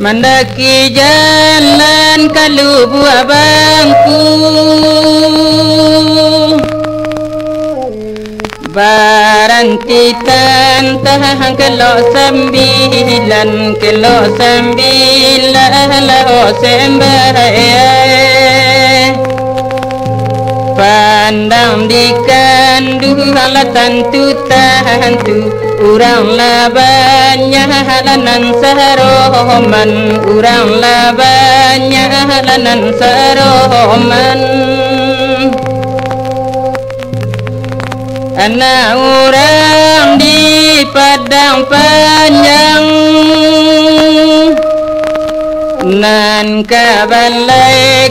mendaki jalan kalubu abangku, baranti tantang kelok sembilan lao sembahyang, pandang di kandungan tantu urang labanya halanan saroman, urang labanya halanan saroman. Anak orang di padang panjang, nan kabalai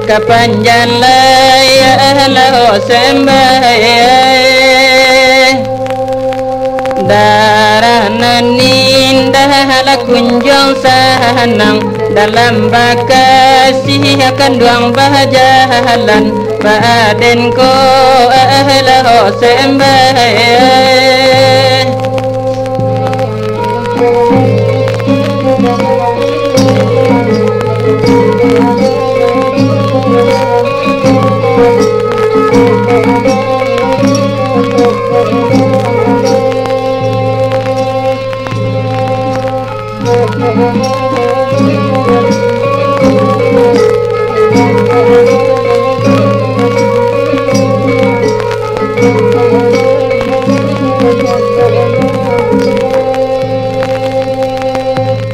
kapanjalayan lao sembahyang, daranan indah la kunjung sanang, dalam bakasih akan duang bahajalan, baden ko lao sembahyang.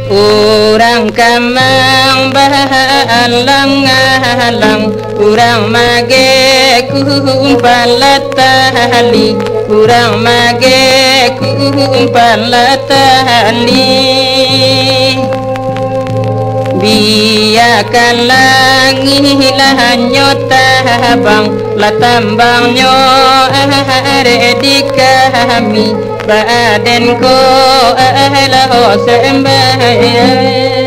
Urang kamang bahalang-alang, urang mage kumpalatali, urang mage kumpalatali. Biarkan langilah nyotabang, latambang nyo are di kami, baden ko lao sembahyang.